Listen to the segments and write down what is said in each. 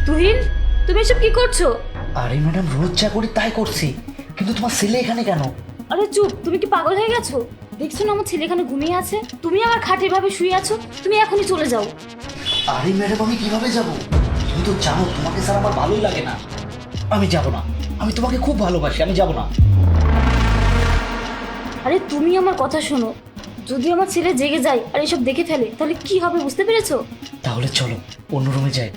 তুহিন, তুমি এসব কি করছো? আরে ম্যাডাম, রোজ যা করি তাই করছি, কিন্তু তোমার ছেলে এখানে কেন? আরে চুপ, তুমি কি পাগল হয়ে গেছো? দেখছো না আমার ছেলে এখানে ঘুমিয়ে আছে, তুমি আমার খাটে ভাবে শুয়ে আছো। তুমি এখনই চলে যাও। আরে ম্যাডাম, আমি কিভাবে যাব? তুমি তো জানো তোমাকে স্যার আমার ভালোই লাগে না। আমি যাব না, আমি তোমাকে খুব ভালোবাসি, আমি যাব না। আরে তুমি আমার কথা শোনো, যদি আমার ছেলে জেগে যায় আর এসব দেখে ফেলে তাহলে কি হবে বুঝতে পেরেছো? তাহলে চলো অন্য রুমে যাই।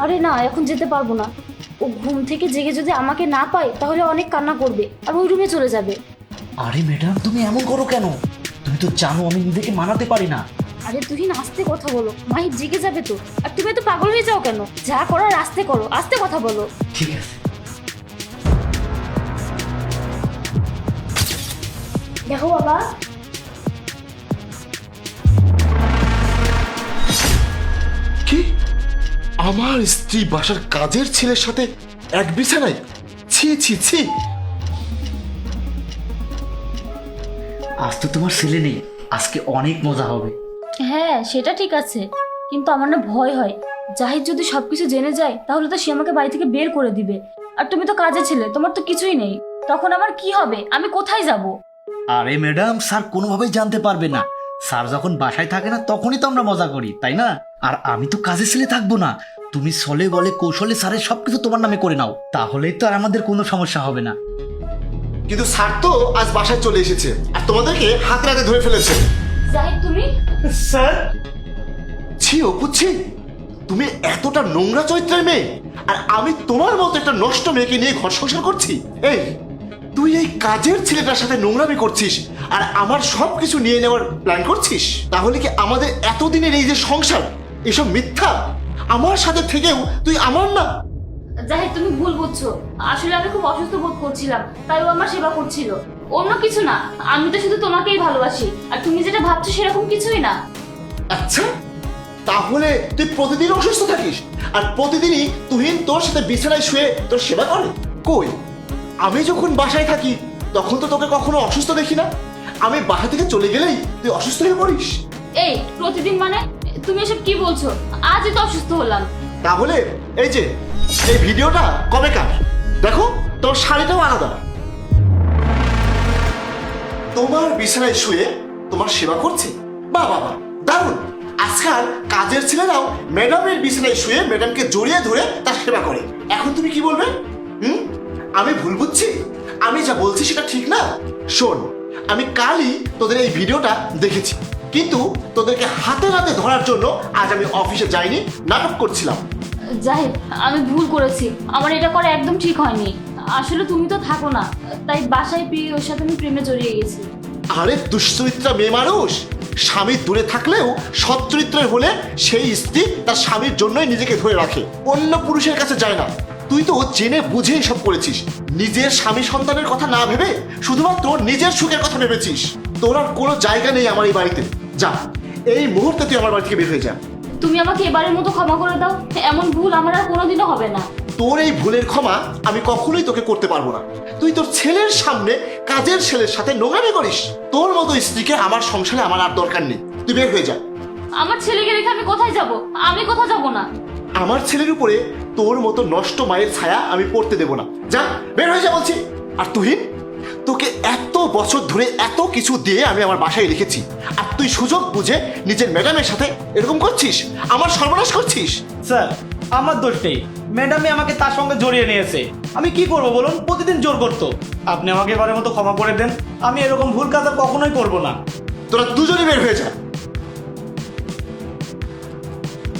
আরে না, এখন যেতে পারবো না। ও ঘুম থেকে জেগে যদি আমাকে না পায় তাহলে অনেক কান্না করবে আর ওই রুমে চলে যাবে। আরে ম্যাডাম, তুমি এমন করো কেন? তুমি তো জানো আমি নিজেকে মানাতে পারি না। আরে তুহিন, আস্তে কথা বলো, মাহির জেগে যাবে তো। আর তুমি তো পাগল হয়ে যাও কেন? যা করার আস্তে করো, আস্তে কথা বলো। ঠিক আছে। দেখো বাবা। কি? আমার স্ত্রী বাসার কাজের ছেলের সাথে এক বিছানায়? ছি ছি ছি। আজ তো তোমার ছেলে নেই, আজকে অনেক মজা হবে। হ্যাঁ, সেটা ঠিক আছে, কিন্তু আমার না ভয় হয় জাহিদ যদি সবকিছু জেনে যায় তাহলে তো সে আমাকে বাড়ি থেকে বের করে দিবে। আর তুমি তো কাজের ছেলে, তোমার তো কিছুই নেই, তখন আমার কি হবে? আমি কোথায় যাব? আরে ম্যাডাম, স্যার কোনোভাবেই জানতে পারবে না। স্যার যখন বাসায় থাকে না তখনই তো আমরা মজা করি, তাই না? আর আমি তো কাজের ছেলে থাকবো না। তুমি ছলে বলে কৌশলে স্যারের সবকিছু তোমার নামে করে নাও, তাহলেই তো আর আমাদের কোনো সমস্যা হবে না। কিন্তু স্যার তো আজ বাসায় চলে এসেছে আর তোমাদেরকে হাতে হাতে ধরে ফেলেছে। জাহিদ তুমি? স্যার, ছি অপু ছি। তুমি এতটা নোংরা চরিত্রের মেয়ে, আর আমি তোমার মতো একটা নষ্ট মেয়েকে নিয়ে ঘর সংসার করছি। এই, তুই এই কাজের ছেলেটার সাথে নোংরামি করছিস আর আমার সব কিছু নিয়ে নেওয়ার প্ল্যান করছিস। তাহলে কি আমাদের এতদিনের এই যে সংসার, এসব মিথ্যা? আমার সাথে থেকেও তুই আমার না। জাহিদ তুমি ভুল বুঝছো, আসলে আমি খুব অসুস্থ বোধ করছিলাম, তাই ও আমার সেবা করছিল, অন্য কিছু না। আমি তো শুধু তোমাকেই ভালোবাসি, আর তুমি যেটা ভাবছো সেরকম কিছুই না। আচ্ছা, তাহলে তুই প্রতিদিন অসুস্থ থাকিস আর প্রতিদিনই তুহিন তোর সাথে বিছানায় শুয়ে তোর সেবা করে? কই, আমি যখন বাসায় থাকি তখন তো তোকে কখনো অসুস্থ দেখি না। আমি বাসা থেকে চলে গেলেই তুই অসুস্থ হয়ে পড়িস। এই প্রতিদিন মানে? তুমি এসব কি বলছো? আজই তো অসুস্থ হলাম। তাহলে এই যে এই ভিডিওটা কবেকার? দেখো, তোর শাড়িটাও আলাদা। তোমার বিছানায় শুয়ে তোমার সেবা করছে? বাহ বাহ বাহ, দারুণ। আজকাল কাজের ছেলেরাও ম্যাডামের বিছানায় শুয়ে ম্যাডামকে জড়িয়ে ধরে তার সেবা করে। এখন তুমি কি বলবে? আমি ভুল বুঝছি? আমি যা বলছি সেটা ঠিক না? শোন, আমি কালই তোদের এই ভিডিওটা দেখেছি, কিন্তু তোদেরকে হাতে হাতে ধরার জন্য আজ আমি অফিসে যাইনি, নাটক করছিলাম। জাহিদ, আমি ভুল করেছি, আমার এটা করা একদম ঠিক হয়নি। আসলে তুমি তো থাকো না, তাই বাসায় পেয়ে ওর সাথে আমি প্রেমে জড়িয়ে গেছি। আরে দুশ্চরিত্রা মেয়ে মানুষ, স্বামী দূরে থাকলেও সৎ চরিত্রের হলে সেই স্ত্রী তার স্বামীর জন্যই নিজেকে ধরে রাখে, অন্য পুরুষের কাছে যায় না। তুই তো জেনে বুঝে সব করেছিস, নিজের স্বামী সন্তানের কথা না ভেবে শুধুমাত্র নিজের সুখের কথা ভেবেছিস। তোর আর কোনো জায়গা নেই আমার এই বাড়িতে। যা, এই মুহূর্তে তুই আমার বাড়ি থেকে বের হয়ে যা। তুমি আমাকে এবারের মতো ক্ষমা করে দাও, এমন ভুল আমার আর কোনোদিনও হবে না। তোর এই ভুলের ক্ষমা আমি কখনোই তোকে করতে পারবো না। তুই তোর ছেলের সামনে কাজের ছেলের সাথে নোংরামি করিস। তোর মতো স্ত্রীকে আমার সংসারে আমার আর দরকার নেই, তুই বের হয়ে যা। আমার ছেলেকে রেখে আমি কোথায় যাব? আমি কোথাও যাব না। আমার ছেলের উপরে তোর মতো নষ্ট মায়ের ছায়া আমি পড়তে দেব না। যা, বের হয়ে যা বলছি। আর তুহিন, তোকে এত বছর ধরে এত কিছু দিয়ে আমি আমার বাসায় রেখেছি, আর তুই সুযোগ বুঝে নিজের ম্যাডামের সাথে এরকম করছিস, আমার সর্বনাশ করছিস। স্যার, আমার দোষ নেই, ম্যাডামই আমাকে তার সঙ্গে জড়িয়ে নিয়েছে। আমি কি করব বলুন? প্রতিদিন জোর করতো। আপনি আমাকে এবারের মতো ক্ষমা করে দেন, আমি এরকম ভুল কাজ আর কখনোই করবো না। তোরা দুজনে বের হয়ে যা।